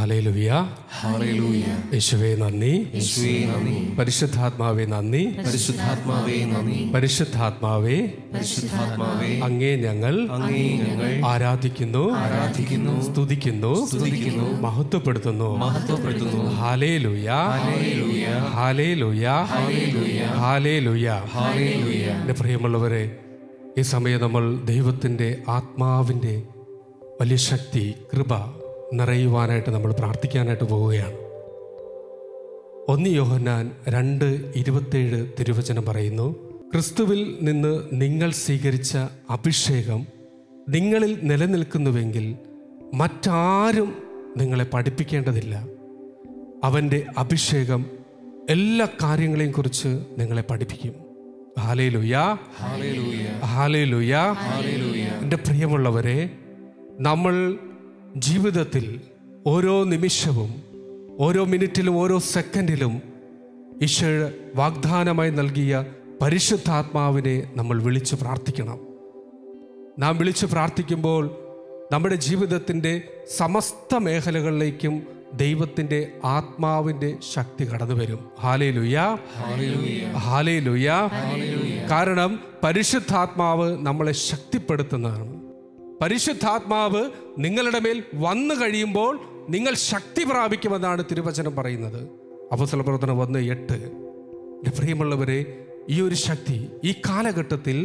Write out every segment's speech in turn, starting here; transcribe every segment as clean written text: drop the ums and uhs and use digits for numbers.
Hallelujah, hallelujah. യേശുവേ നന്ദി, യേശുവേ നന്ദി. പരിശുദ്ധാത്മാവേ നന്ദി, പരിശുദ്ധാത്മാവേ നന്ദി. പരിശുദ്ധാത്മാവേ പരിശുദ്ധാത്മാവേ അങ്ങേ ഞങ്ങൾ ആരാധിക്കുന്നു, സ്തുതിക്കുന്നു, മഹത്വപ്പെടുത്തുന്നു. Hallelujah, hallelujah, hallelujah. എൻ്റെ പ്രിയമുള്ളവരെ, ഈ സമയം നമ്മൾ ദൈവത്തിൻ്റെ ആത്മാവിൻ്റെ വലിയ ശക്തി, കൃപ നിറയുവാനായിട്ട് നമ്മൾ പ്രാർത്ഥിക്കാനായിട്ട് പോവുകയാണ്. 1 യോഹന്നാൻ 2:27 തിരുവചനം പറയുന്നു, ക്രിസ്തുവിൽ നിന്ന് നിങ്ങൾ സ്വീകരിച്ച അഭിഷേകം നിങ്ങളിൽ നിലനിൽക്കുന്നുവെങ്കിൽ മറ്റാരും നിങ്ങളെ പഠിപ്പിക്കേണ്ടതില്ല. അവൻ്റെ അഭിഷേകം എല്ലാ കാര്യങ്ങളെയും കുറിച്ച് നിങ്ങളെ പഠിപ്പിക്കും. Hallelujah, hallelujah. എൻ്റെ പ്രിയമുള്ളവരെ, നമ്മൾ ജീവിതത്തിൽ ഓരോ നിമിഷവും, ഓരോ മിനിറ്റിലും, ഓരോ സെക്കൻഡിലും ഈശോ വാഗ്ദാനമായി നൽകിയ പരിശുദ്ധാത്മാവിനെ നമ്മൾ വിളിച്ച് പ്രാർത്ഥിക്കണം. നാം വിളിച്ച് പ്രാർത്ഥിക്കുമ്പോൾ നമ്മുടെ ജീവിതത്തിൻ്റെ സമസ്ത മേഖലകളിലേക്കും ദൈവത്തിൻ്റെ ആത്മാവിൻ്റെ ശക്തി കടന്നു വരും. Hallelujah, hallelujah. കാരണം പരിശുദ്ധാത്മാവ് നമ്മളെ ശക്തിപ്പെടുത്തുന്നതാണ്. പരിശുദ്ധാത്മാവ് നിങ്ങളുടെ മേൽ വന്നു കഴിയുമ്പോൾ നിങ്ങൾ ശക്തി പ്രാപിക്കുമെന്നാണ് തിരുവചനം പറയുന്നത്. അപ്പോസ്തലപ്രവർത്തനം 1:8. പ്രിയമുള്ളവരെ, ഈ ഒരു ശക്തി ഈ കാലഘട്ടത്തിൽ,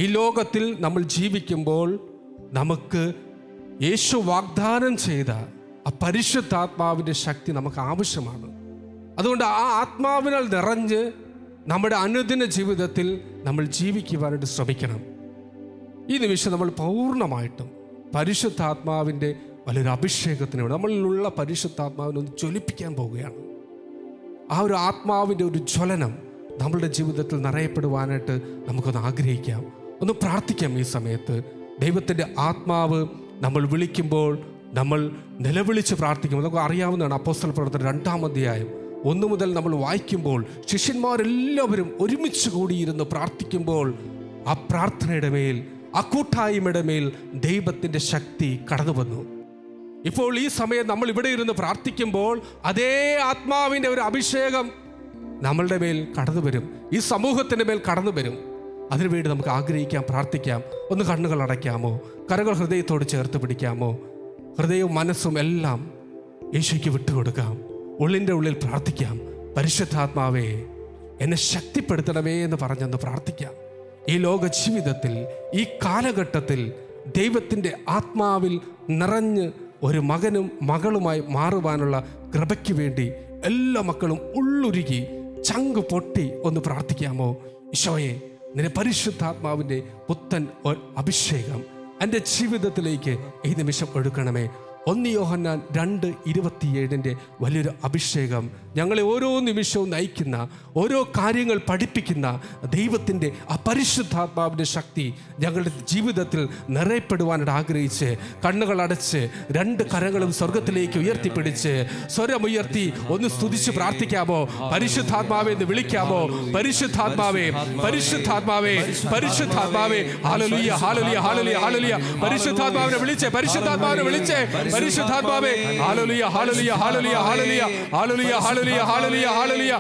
ഈ ലോകത്തിൽ നമ്മൾ ജീവിക്കുമ്പോൾ നമുക്ക് യേശു വാഗ്ദാനം ചെയ്ത ആ പരിശുദ്ധാത്മാവിൻ്റെ ശക്തി നമുക്ക് ആവശ്യമാണ്. അതുകൊണ്ട് ആ ആത്മാവിനാൽ നിറഞ്ഞ് നമ്മുടെ അനുദിന ജീവിതത്തിൽ നമ്മൾ ജീവിക്കുവാനായിട്ട് ശ്രമിക്കണം. ഈ നിമിഷം നമ്മൾ പൂർണ്ണമായിട്ടും പരിശുദ്ധാത്മാവിൻ്റെ വലിയൊരു അഭിഷേകത്തിന് നമ്മളിലുള്ള പരിശുദ്ധാത്മാവിനൊന്ന് ജ്വലിപ്പിക്കാൻ പോവുകയാണ്. ആ ഒരു ആത്മാവിൻ്റെ ഒരു ജ്വലനം നമ്മളുടെ ജീവിതത്തിൽ നിറയപ്പെടുവാനായിട്ട് നമുക്കൊന്ന് ആഗ്രഹിക്കാം, ഒന്ന് പ്രാർത്ഥിക്കാം. ഈ സമയത്ത് ദൈവത്തിൻ്റെ ആത്മാവ് നമ്മൾ വിളിക്കുമ്പോൾ നമ്മൾ നിലവിളിച്ച് പ്രാർത്ഥിക്കുമ്പോൾ നമുക്ക് അറിയാവുന്നതാണ്. അപ്പോസ്തലപ്രവർത്തനം 2-ാം അധ്യായം 1 മുതൽ നമ്മൾ വായിക്കുമ്പോൾ ശിഷ്യന്മാരെല്ലാവരും ഒരുമിച്ച് കൂടിയിരുന്ന് പ്രാർത്ഥിക്കുമ്പോൾ ആ പ്രാർത്ഥനയുടെ മേൽ, ആ കൂട്ടായ്മയുടെ മേൽ ദൈവത്തിൻ്റെ ശക്തി കടന്നു വന്നു. ഇപ്പോൾ ഈ സമയം നമ്മൾ ഇവിടെ ഇരുന്ന് പ്രാർത്ഥിക്കുമ്പോൾ അതേ ആത്മാവിൻ്റെ ഒരു അഭിഷേകം നമ്മളുടെ മേൽ കടന്നു വരും, ഈ സമൂഹത്തിൻ്റെ മേൽ കടന്നു വരും. അതിനുവേണ്ടി നമുക്ക് ആഗ്രഹിക്കാം, പ്രാർത്ഥിക്കാം. ഒന്ന് കണ്ണുകൾ അടയ്ക്കാമോ? കരങ്ങൾ ഹൃദയത്തോട് ചേർത്ത് പിടിക്കാമോ? ഹൃദയവും മനസ്സും എല്ലാം യേശുയ്ക്ക് വിട്ടുകൊടുക്കാം. ഉള്ളിൻ്റെ ഉള്ളിൽ പ്രാർത്ഥിക്കാം. പരിശുദ്ധാത്മാവേ, എന്നെ ശക്തിപ്പെടുത്തണമേ എന്ന് പറഞ്ഞൊന്ന് പ്രാർത്ഥിക്കാം. ഈ ലോക ജീവിതത്തിൽ, ഈ കാലഘട്ടത്തിൽ ദൈവത്തിൻ്റെ ആത്മാവിൽ നിറഞ്ഞ് ഒരു മകനും മകളുമായി മാറുവാനുള്ള കൃപയ്ക്ക് വേണ്ടി എല്ലാ മക്കളും ഉള്ളുരുകി ചങ്ക് പൊട്ടി ഒന്ന് പ്രാർത്ഥിക്കാമോ? ഈശോയെ, നിന്റെ പരിശുദ്ധാത്മാവിൻ്റെ പുത്തൻ അഭിഷേകം എൻ്റെ ജീവിതത്തിലേക്ക് ഈ നിമിഷം ഒഴുക്കണമേ. 1 യോഹന്നാൻ 2:27 വലിയൊരു അഭിഷേകം ഞങ്ങളെ ഓരോ നിമിഷവും നയിക്കുന്ന, ഓരോ കാര്യങ്ങൾ പഠിപ്പിക്കുന്ന ദൈവത്തിൻ്റെ ആ പരിശുദ്ധാത്മാവിൻ്റെ ശക്തി ഞങ്ങളുടെ ജീവിതത്തിൽ നിറയപ്പെടുവാനായിട്ട് ആഗ്രഹിച്ച് കണ്ണുകൾ അടച്ച് 2 കരങ്ങളും സ്വർഗത്തിലേക്ക് ഉയർത്തിപ്പിടിച്ച് സ്വരമുയർത്തി ഒന്ന് സ്തുതിച്ച് പ്രാർത്ഥിക്കാമോ? പരിശുദ്ധാത്മാവെ എന്ന് വിളിക്കാമോ? പരിശുദ്ധാത്മാവേ, പരിശുദ്ധാത്മാവേ, പരിശുദ്ധാത്മാവേ. Hallelujah, hallelujah, hallelujah, hallelujah. പരിശുദ്ധാത്മാവിനെ വിളിച്ചേ, പരിശുദ്ധാത്മാവിനെ വിളിച്ചേ, പരിശുദ്ധാത്മാവേ. Hallelujah, hallelujah, hallelujah, hallelujah, hallelujah, hallelujah, hallelujah, hallelujah,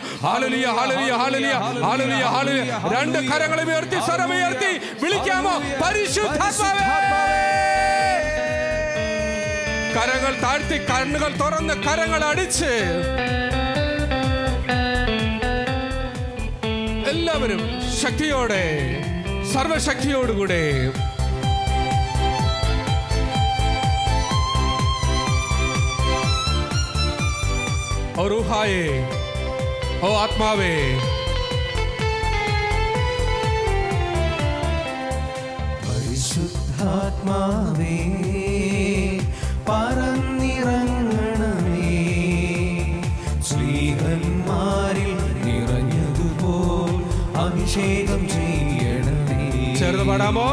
hallelujah, hallelujah, hallelujah, hallelujah, hallelujah. 2 കരങ്ങളും ഉയർത്തി സ്വരമുയർത്തി വിളിക്കാമോ? പരിശുദ്ധാത്മാവേ. കരങ്ങൾ താഴ്ത്തി, കണ്ണുകൾ തുറന്ന്, കരങ്ങൾ അടിച്ച് എല്ലാവരും ശക്തിയോടെ, സർവശക്തിയോടുകൂടെ ഓ റൂഹായേ, ഓ ആത്മാവേ, പരിശുദ്ധാത്മാവേ, പറന്നിറങ്ങണമേ. ശ്രീഹന്മാരിൽ നിറഞ്ഞതുപോൽ അഭിഷേകം ചെയ്യണമേ. ചേർന്ന് പാടാമോ?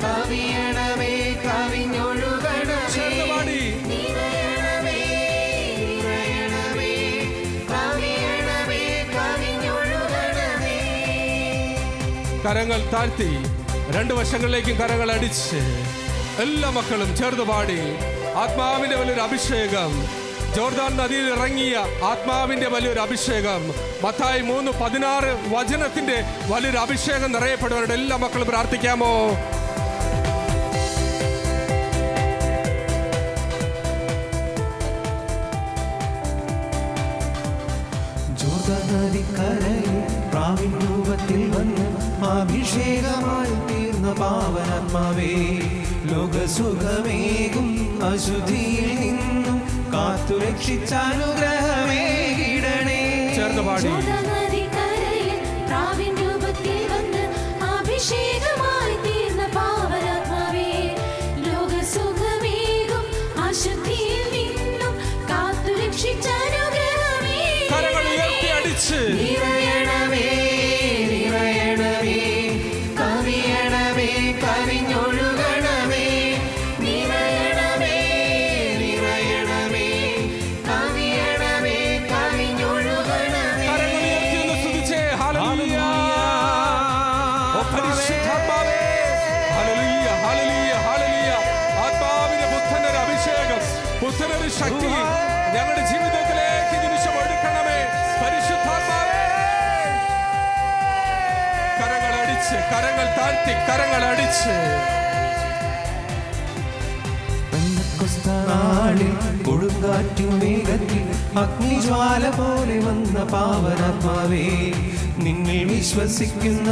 കവിയണമേ, കരങ്ങൾ താഴ്ത്തി രണ്ട് വശങ്ങളിലേക്കും കരങ്ങൾ അടിച്ച് എല്ലാ മക്കളും ചേർന്ന് പാടി ആത്മാവിന്റെ വലിയൊരു അഭിഷേകം. ജോർദാൻ നദിയിൽ ഇറങ്ങിയ ആത്മാവിന്റെ വലിയൊരു അഭിഷേകം. മത്തായി 3:16 വചനത്തിന്റെ വലിയൊരു അഭിഷേകം നിറയപ്പെടുന്നവരുടെ എല്ലാ മക്കളും പ്രാർത്ഥിക്കാമോ? ജോർദാൻ നദിക്കരയിൽ പ്രാവിൻ രൂപത്തിൽ വന്ന് അഭിഷേകമായി തീർന്ന പാവനാത്മാവേ, ലോകസുഖമേകും അശുദ്ധിയിൽ നിന്നും കാത്തു രക്ഷിച്ച അനുഗ്രഹമേകിടണേ. ചേർന്ന് പാടി അഭിഷേകമായി തീർന്ന പാവനാത്മാവേ, ലോകസുഖമേകും അശുദ്ധിയിൽ നിന്നും കാത്തു രക്ഷിച്ച അനുഗ്രഹമേ. കരങ്ങൾ ഉയർത്തി അടിച്ച് നിറയണമേ നിറയണമേ കവിയണമേ കവിഞ്ഞൊഴുകണമേ. നിറയണമേ നിറയണമേ കവിയണമേ കവിഞ്ഞൊഴുകണമേ. കരങ്ങൾ ഉയർത്തി ഒന്ന് സ്തുതിച്ചേ. ഹല്ലേലൂയ. ഓ പരിശുദ്ധാത്മാവേ, ഹല്ലേലൂയ ഹല്ലേലൂയ ഹല്ലേലൂയ. ആത്മാവിന്റെ പുത്തനൊരു അഭിഷേകം, പുത്തനൊരു ശക്തി ഞങ്ങളുടെ ജീവിതത്തിലേക്ക് നിമിഷം ഒഴുക്കണമേ. പരിശുദ്ധാത്മാവേ, കരങ്ങൾ അടിച്ച് കരങ്ങൾ താഴ്ത്തി കരങ്ങൾ അടിച്ച് നാളിൽ കൊടുങ്കാറ്റും വേഗത്തിൽ അഗ്നിജ്വാല പോലെ വന്ന പാവനാത്മാവേ, നിന്നിൽ വിശ്വസിക്കുന്ന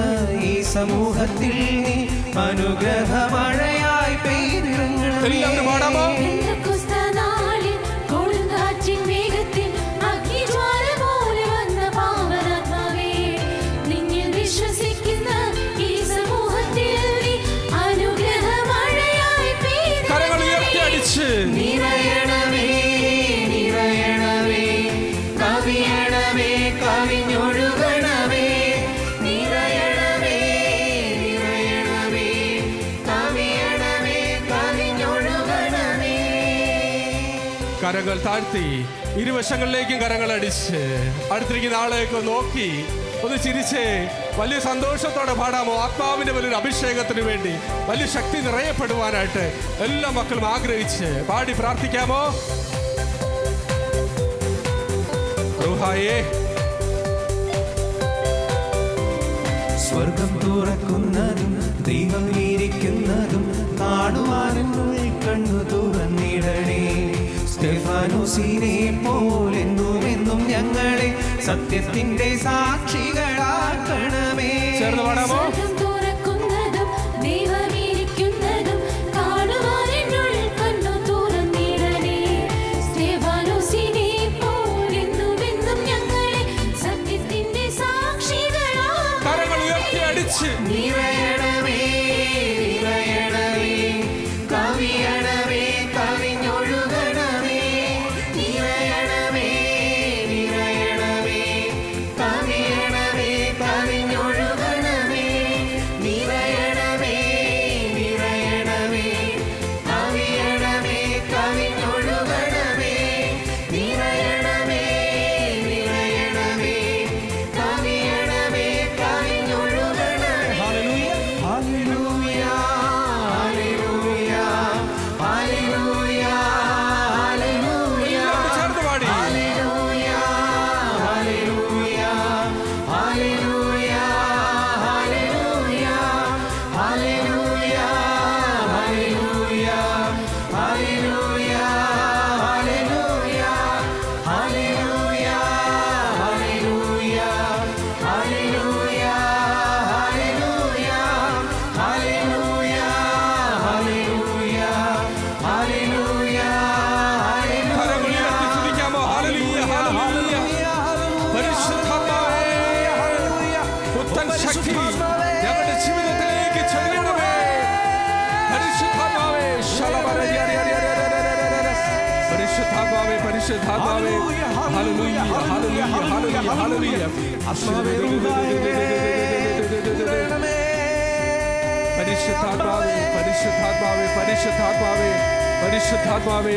ഈ സമൂഹത്തിൽ നീ അനുഗ്രഹമഴയായി പെയ്തിറങ്ങണമേ. എല്ലാവരും പാടാമോ? നിറയണമേ നിറയണമേ കവിയണമേ കവിഞ്ഞൊഴുകണമേ. നിറയണമേ നിറയണമേ കവിയണമേ കവിഞ്ഞൊഴുകണമേ. കരങ്ങൾ താഴ്ത്തി ഇരുവശങ്ങളിലേക്കും കരങ്ങൾ അടിച്ച് അടുത്തിരിക്കുന്ന ആളേക്ക് നോക്കി ഒന്ന് ചിരിച്ച് വലിയ സന്തോഷത്തോടെ പാടാമോ? ആത്മാവിന്റെ വലിയൊരു അഭിഷേകത്തിന് വേണ്ടി വലിയ ശക്തി നിറയപ്പെടുവാനായിട്ട് എല്ലാ മക്കളും ആഗ്രഹിച്ച് പാടി പ്രാർത്ഥിക്കാമോ? റൂഹായേ, സ്വർഗം തുറക്കുന്നതും ദൈവം ഇരിക്കുന്നതും കാണുവാനെന്നുള്ളിൽ കണ്ണു തുറന്നിടണേ. സ്തെഫാനോസിനെ പോലെന്നും ഞങ്ങളെ സത്യത്തിന്റെ സാക്ഷികളാക്കണമേ. ചേർന്ന് പാടാമോ? നിറയണമേ നിറയണമേ കവിയണമേ കവിഞ്ഞൊഴുകണമേ. നിറയണമേ നിറയണമേ കവിയണമേ കവിഞ്ഞൊഴുകണമേ. നിറയണമേ നിറയണമേ കവിയണമേ കവിഞ്ഞൊഴുകണമേ. നിറയണമേ നിറയണമേ കവിയണമേ കവിഞ്ഞൊഴുകണമേ. ഹല്ലേലൂയ ഹല്ലേലൂയ ഹല്ലേലൂയ ഹല്ലേലൂയ ചേർന്ന് പാടി hallelujah hallelujah hallelujah hallelujah hallelujah hallelujah hallelujah hallelujah hallelujah hallelujah hallelujah hallelujah hallelujah hallelujah കരങ്ങൾ ഉയർത്തി സ്തുതിക്കാമോ? Hallelujah hallelujah. പരിശുദ്ധാത്മാവേ, പുത്തൻ ശക്തി ഞങ്ങളുടെ ജീവിതത്തിലേക്ക് ചൊരിയണമേ. പരിശുദ്ധാത്മാവേ, പരിശുദ്ധാത്മാവേ പരിശുദ്ധാത്മാവേ, ഹല്ലേലൂയ ഹല്ലേലൂയ ഹല്ലേലൂയ ഹല്ലേലൂയ. പരിശുദ്ധാത്മാവേ പരിശുദ്ധാത്മാവേ പരിശുദ്ധാത്മാവേ പരിശുദ്ധാത്മാവേ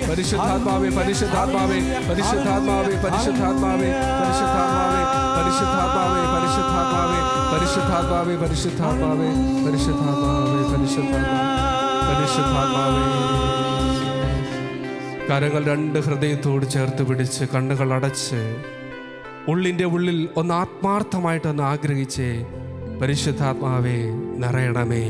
പരിശുദ്ധാത്മാവേ പരിശുദ്ധാത്മാവേ പരിശുദ്ധാത്മാവേ പരിശുദ്ധാത്മാവേ പരിശുദ്ധാത്മാവേ പരിശുദ്ധാത്മാവേ പരിശുദ്ധാത്മാവേ പരിശുദ്ധാത്മാവേ പരിശുദ്ധാത്മാവേ പരിശുദ്ധാത്മാവേ പരിശുദ്ധാത്മാവേ. കരങ്ങൾ രണ്ട് ഹൃദയത്തോട് ചേർത്ത് പിടിച്ച് കണ്ണുകൾ അടച്ച് ഉള്ളിൻ്റെ ഉള്ളിൽ ഒന്ന് ആത്മാർത്ഥമായിട്ടൊന്ന് ആഗ്രഹിച്ച് പരിശുദ്ധാത്മാവേ നിറയണമേ.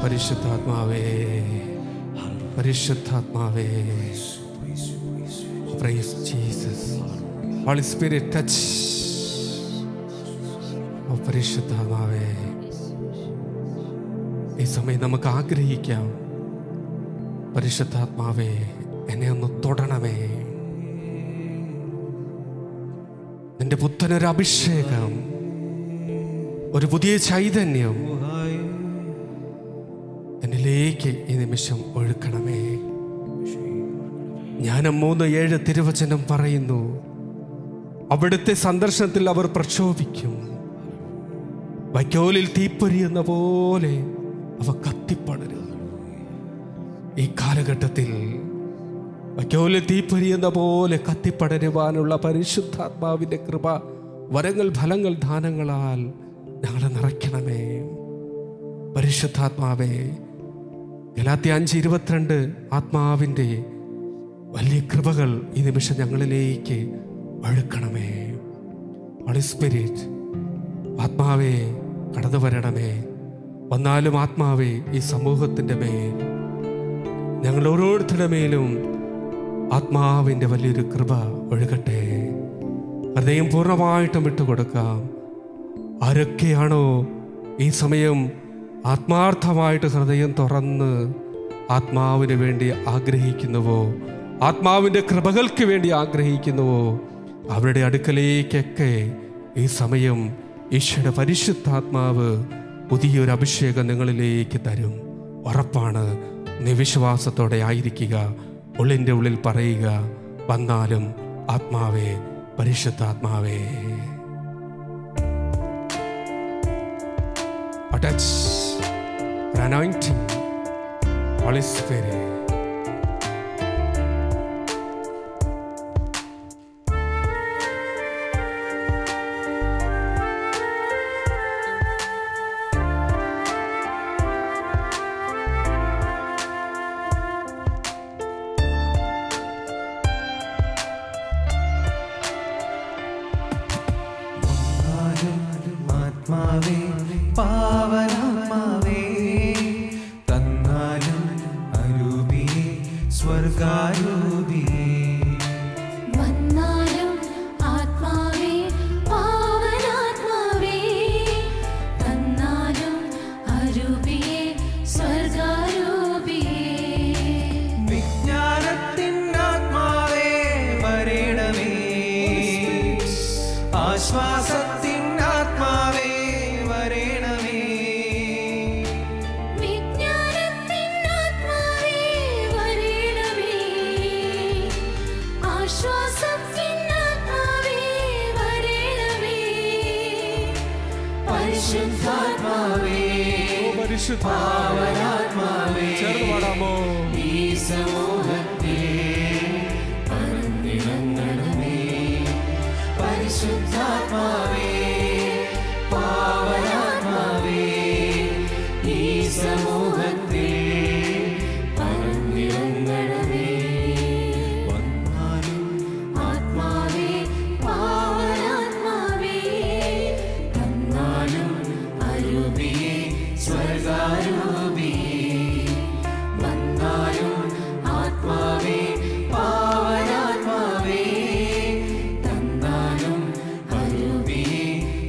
പരിശുദ്ധാത്മാവേ പരിശുദ്ധാത്മാവേ praise Jesus. Holy spirit touch. ഓ പരിശുദ്ധാത്മാവേ, ഈ സമയം നമുക്ക് ആഗ്രഹിക്കാം, പരിശുദ്ധാത്മാവേ എന്നെ ഒന്ന് തൊടണമേ. നിന്റെ പുത്തനൊരു അഭിഷേകം, ഒരു പുതിയ ചൈതന്യം എന്നിലേക്ക് ഈ നിമിഷം ഒഴുക്കണമേ. ഞാൻ 3:7 തിരുവചനം പറയുന്നു, അവിടുത്തെ സന്ദർശനത്തിൽ അവർ പ്രക്ഷോഭിക്കും. വൈക്കോലിൽ തീപ്പൊരിയുന്ന പോലെ അവ കത്തിപ്പടരും. ഈ കാലഘട്ടത്തിൽ വൈക്കോലിൽ തീപ്പൊരിയുന്ന പോലെ കത്തിപ്പടരുവാനുള്ള പരിശുദ്ധാത്മാവിൻ്റെ കൃപ, വരങ്ങൾ, ഫലങ്ങൾ, ദാനങ്ങളാൽ ഞങ്ങളെ നിറയ്ക്കണമേ. പരിശുദ്ധാത്മാവേ, ഗലാത്യ 5:22 ആത്മാവിൻ്റെ വലിയ കൃപകൾ ഈ നിമിഷം ഞങ്ങളിലേക്ക് ഒഴുക്കണമേ. ഹോളി സ്പിരിറ്റ്, ആത്മാവേ കടന്നു വരണമേ. വന്നാലും ആത്മാവേ ഈ സമൂഹത്തിൻ്റെ മേൽ, ഞങ്ങൾ ഓരോരുത്തരുടെ മേലും ആത്മാവിൻ്റെ വലിയൊരു കൃപ ഒഴുകട്ടെ. ഹൃദയം പൂർണ്ണമായിട്ടും വിട്ടുകൊടുക്കാം. ആരൊക്കെയാണോ ഈ സമയം ആത്മാർത്ഥമായിട്ട് ഹൃദയം തുറന്ന് ആത്മാവിന് വേണ്ടി ആഗ്രഹിക്കുന്നുവോ, ആത്മാവിൻ്റെ കൃപകൾക്ക് വേണ്ടി ആഗ്രഹിക്കുന്നുവോ, അവരുടെ അടുക്കലേക്കൊക്കെ ഈ സമയം ഈശോയുടെ പരിശുദ്ധാത്മാവ് പുതിയൊരു അഭിഷേകം നിങ്ങളിലേക്ക് തരും. ഉറപ്പാണ്. നിവിശ്വാസത്തോടെ ആയിരിക്കുക. ഉള്ളിൻ്റെ ഉള്ളിൽ പറയുക, വന്നാലും ആത്മാവേ പരിശുദ്ധാത്മാവേ. Touch, anointing, Holy Spirit. ആത്മാവേ, പാവനാത്മാവേ, തന്നാലും അരൂപിയേ, സ്വർഗാരൂപിയേ. വന്നാലും ആത്മാവേ, പാവനാത്മാവേ, തന്നാലും അരൂപിയേ, സ്വർഗാരൂപിയേ. വിജ്ഞാനത്തിൻ ആത്മാവേ വരണമേ, ആശ്വാസത്തിൻ ആത്മാവേ പരിശുദ്ധാത്മാവേ പാവനാത്മാവേ ചേർന്ന് പാടാമോ? ഈ സമൂഹത്തിൽ പരന്നിറങ്ങണമേ. പരിശുദ്ധാത്മാവേ പാവനാത്മാവേ ഈ സമൂഹത്തിൽ പരന്നിറങ്ങണമേ. വന്നാലും ആത്മാവേ പാവനാത്മാവേ തന്നാലും അരൂപിയെ സ്വർഗാരൂപിയെ. വന്നാലും ആത്മാവേ പാവനാത്മാവേ തന്നാലും അരൂപിയെ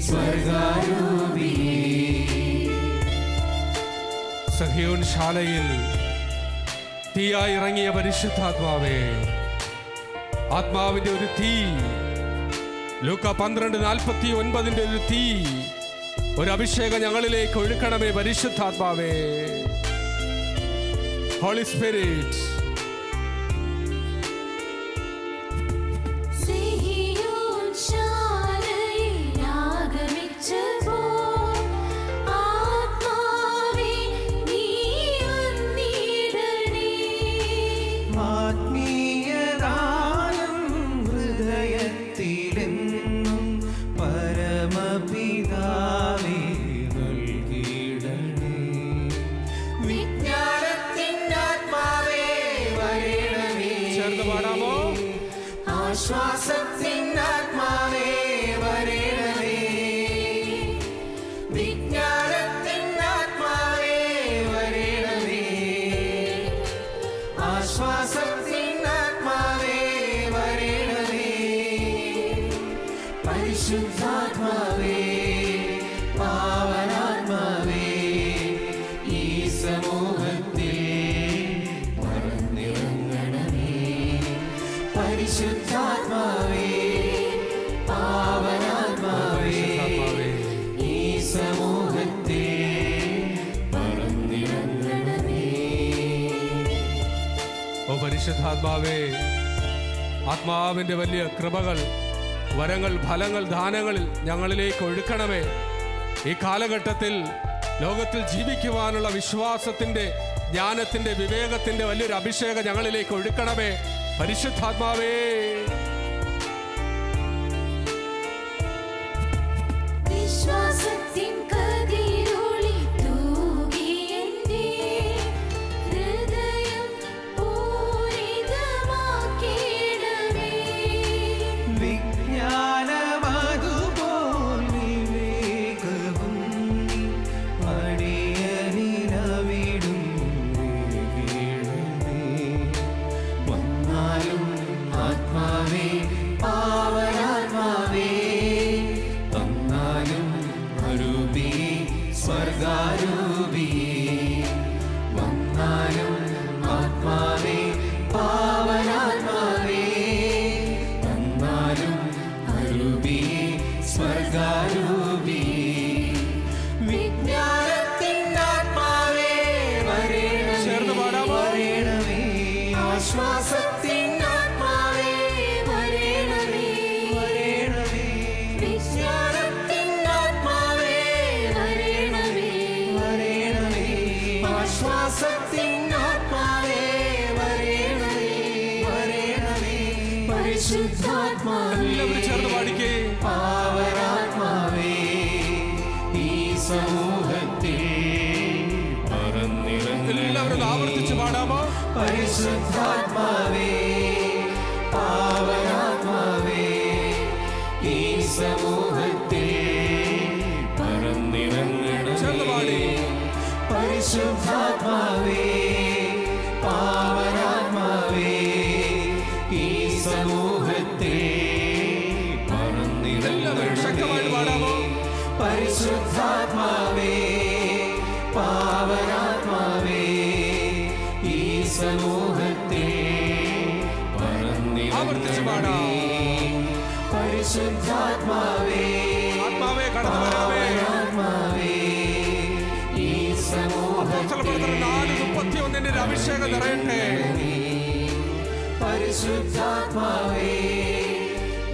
സ്വർഗാരൂപിയെ. സഹയോൻ ശാലയിൽ തീയായി ഇറങ്ങിയ പരിശുദ്ധാത്മാവേ, ആത്മാവിന്റെ ഒരു തീ, ലൂക്ക 12:49 ഒരു തീ, ഒരു അഭിഷേകം ഞങ്ങളിലേക്ക് ഒഴുക്കണമേ പരിശുദ്ധാത്മാവേ. Holy spirit. സിഹിയോൻ ശാലയിൽ ആഗമിച്ചപ്പോൾ ആത്മാവേ നീ വന്നിടണേ. ആത്മീയദാനം ഹൃദയത്തിലെന്നും പരമപിതാവേ നൽകിയിടണേ. വിജ്ഞാനത്തിൻ്റെ ആത്മാവേ വരണമേ. ചേർന്ന് പാടാമോ? ആശ്വാസത്തിൻ്റെ ആത്മാവേ വരണമേ. വിജ്ഞാനത്തിൻ്റെ ആത്മാവേ വരണമേ. ആശ്വാസത്തിൻ്റെ ആത്മാവേ വരണമേ. പരിശുദ്ധാത്മാവേ പാവനാത്മാവേ ഈ സമൂഹത്തിൽ പറന്നിറങ്ങണമേ. പരിശുദ്ധാത്മാവേ പാവനാത്മാവേ ഈ സമൂഹത്തിൽ പറന്നിറങ്ങണമേ. ഓ പരിശുദ്ധാത്മാവേ, ആത്മാവിന്റെ വലിയ കൃപകൾ, വരങ്ങൾ, ഫലങ്ങൾ, ദാനങ്ങളിൽ ഞങ്ങളിലേക്ക് ഒഴുക്കണമേ. ഈ കാലഘട്ടത്തിൽ ലോകത്തിൽ ജീവിക്കുവാനുള്ള വിശ്വാസത്തിന്റെ, ജ്ഞാനത്തിന്റെ, വിവേകത്തിന്റെ വലിയൊരു അഭിഷേകം ഞങ്ങളിലേക്ക് ഒഴുക്കണമേ പരിശുദ്ധാത്മാവേ. വിശ്വാസത്തിൻ കതിരൊളി തൂകി എൻ്റെ ഹൃദയം പൂരിതമാക്കിയിടണേ. വിജ്ഞാനമതുപോൽ വിവേകവും അടിയനിലവിടും വീണമേ. വന്നാലും ആത്മാവേ പാവനാത്മാവേ തന്നാലും അരൂപിയെ സ്വർഗാരൂപിയെ. വന്നാലും ആത്മാവേ പാവനാത്മാവേ തന്നാലും അരൂപിയെ സ്വർഗാരൂപിയെ. വിജ്ഞാനത്തിൻ്റെ ആത്മാവേ ചേർന്ന് പാടാമോ? വരണമേ. ആശ്വാസത്തിൻ്റെ ആത്മാവേ വരണമേ. വരണമേ. വിജ്ഞാനത്തിൻ ആത്മാവേ വരണമേ. വരണമേ. ആശ്വാസത്തിൻ്റെ ആത്മാവേ വരണമേ. വരണമേ. പരിശുദ്ധാത്മാവേ എല്ലാവരും ചേർന്ന് പാടിക്കേ. പാവനാത്മാവേ ഈ സമൂഹത്തിൽ പറന്നിറങ്ങണമേ. എല്ലാവരും ആവർത്തിച്ച് പാടാമോ? പരിശുദ്ധാത്മാവേ പാവനാത്മാവേ ഈ സമൂഹത്തിൽ പറന്നിറങ്ങണമേ. ചേർന്ന് പാടി. പരിശുദ്ധാത്മാവേ പാവനാത്മാവേ ഈ സമൂഹത്തിൽ എല്ലാവരും ശക്തമായിട്ട് പാടാമോ? പരിശുദ്ധാത്മാവേ പാവനാത്മാവേ ഈ സമൂഹത്തിൽ ആവർത്തിച്ച് പാടാം. പരിശുദ്ധാത്മാവേ ആത്മാവേ കടന്നു വരാമേ. പാവനാത്മാവേ ഈ സമൂഹത്തിൽ 4:31 അഭിഷേകം നിറയട്ടെ. പരിശുദ്ധാത്മാവേ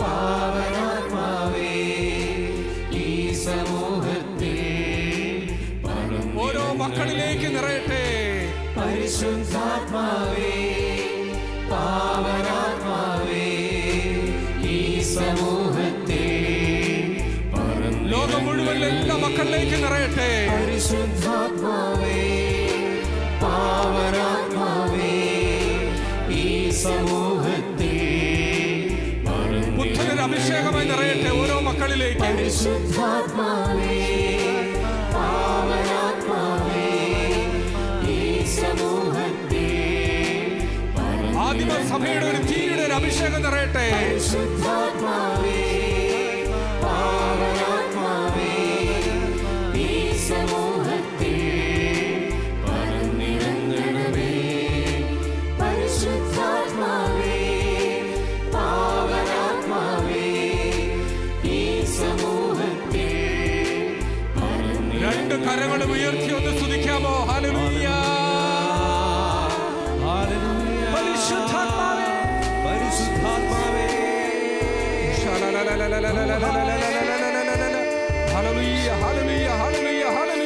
പാവനാത്മാവേ ഈ സമൂഹത്തിൽ മുഴുവൻ എല്ലാ മക്കളിലേക്ക് നിറയട്ടെ. പരിശുദ്ധാത്മാവേ പാവനാത്മാവേ ഈ സമൂഹത്തിൽ പുത്രന്റെ അഭിഷേകമായി നിറയട്ടെ ഓരോ മക്കളിലേക്ക്. പരിശുദ്ധാത്മാവേ പാവനാത്മാവേ ഈ സമൂഹത്തിൽ ആദിമ സഭയുടെ ഒരു തീയുടെ ഒരു അഭിഷേകം നിറയട്ടെ. പരിശുദ്ധാത്മാവേ പാവനാത്മാവേ ഈ സമൂഹത്തിൽ പരന്നിറങ്ങണമേ. പരിശുദ്ധാത്മാവേ പാവനാത്മാവേ ഈ സമൂഹത്തിൽ രണ്ട് കരങ്ങളും ഉയർത്തി ഒന്ന് സ്തുതിക്കാമോ? ഹല്ലേലൂയ. പരിശുദ്ധാത്മാവേ, പരിശുദ്ധാത്മാവേ hallelujah, hallelujah, hallelujah, hallelujah, hallelujah,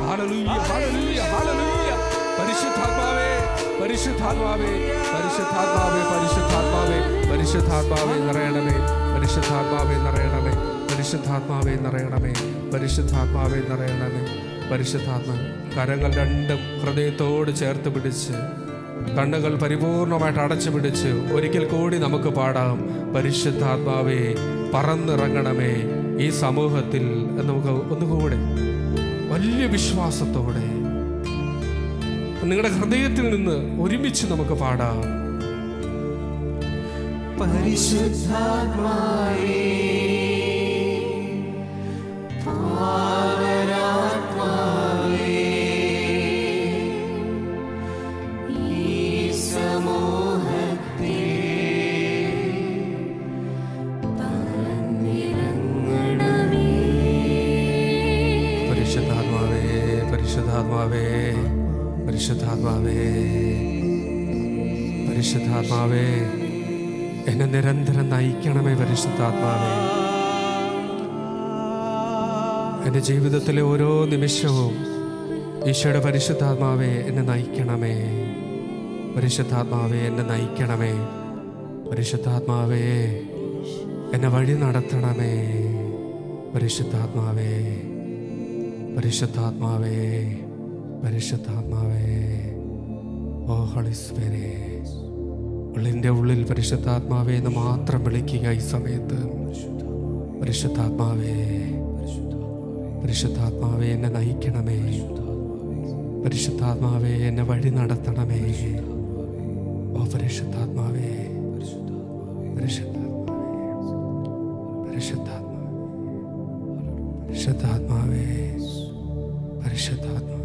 hallelujah, hallelujah, hallelujah. പരിശുദ്ധാത്മാവേ, പരിശുദ്ധാത്മാവേ, പരിശുദ്ധാത്മാവേ, പരിശുദ്ധാത്മാവേ, പരിശുദ്ധാത്മാവേ നിറയണമേ. പരിശുദ്ധാത്മാവേ നിറയണമേ. പരിശുദ്ധാത്മാവേ നിറയണമേ. പരിശുദ്ധാത്മാവേ നിറയണമേ. പരിശുദ്ധാത്മാവേ. കരങ്ങൾ രണ്ടും ഹൃദയത്തോട് ചേർത്ത് പിടിച്ച് കണ്ണുകൾ പരിപൂർണമായിട്ട് അടച്ചു പിടിച്ച് ഒരിക്കൽ കൂടി നമുക്ക് പാടാം. പരിശുദ്ധാത്മാവേ പറന്നിറങ്ങണമേ ഈ സമൂഹത്തിൽ. നമുക്ക് ഒന്നുകൂടെ വലിയ വിശ്വാസത്തോടെ നിങ്ങളുടെ ഹൃദയത്തിൽ നിന്ന് ഒരുമിച്ച് നമുക്ക് പാടാം. പരിശുദ്ധാത്മാവേ പാവനാത്മാവേ ഈ സമൂഹത്തിൽ പരന്നിറങ്ങണമേ. പരിശുദ്ധാത്മാവേ, പരിശുദ്ധാത്മാവേ, പരിശുദ്ധാത്മാവേ, പരിശുദ്ധാത്മാവേ എന്നെ നിരന്തരം നയിക്കണമേ. പരിശുദ്ധാത്മാവേ എൻ്റെ ജീവിതത്തിലെ ഓരോ നിമിഷവും ഈശോയുടെ പരിശുദ്ധാത്മാവേ എന്നെ നയിക്കണമേ. പരിശുദ്ധാത്മാവേ എന്നെ നയിക്കണമേ. പരിശുദ്ധാത്മാവേ എന്നെ വഴി നടത്തണമേ. പരിശുദ്ധാത്മാവേ, പരിശുദ്ധാത്മാവേ, പരിശുദ്ധാത്മാവേ. ഓ ഹോളി സ്പിരിറ്റ്, ഉള്ളിൻ്റെ ഉള്ളിൽ പരിശുദ്ധാത്മാവേ എന്ന് മാത്രം വിളിക്കുക ഈ സമയത്ത്. പരിശുദ്ധാത്മാവേ, പരിശുദ്ധാത്മാവേ എന്നെ നയിക്കണമേ. പരിശുദ്ധാത്മാവേ എന്നെ വഴി നടത്തണമേ. ഓ പരിശുദ്ധാത്മാവേ, പരിശുദ്ധാത്മാവേ, പരിശുദ്ധാത്മാവേ, പരിശുദ്ധാത്മാവേ, പരിശുദ്ധാത്മാവേ.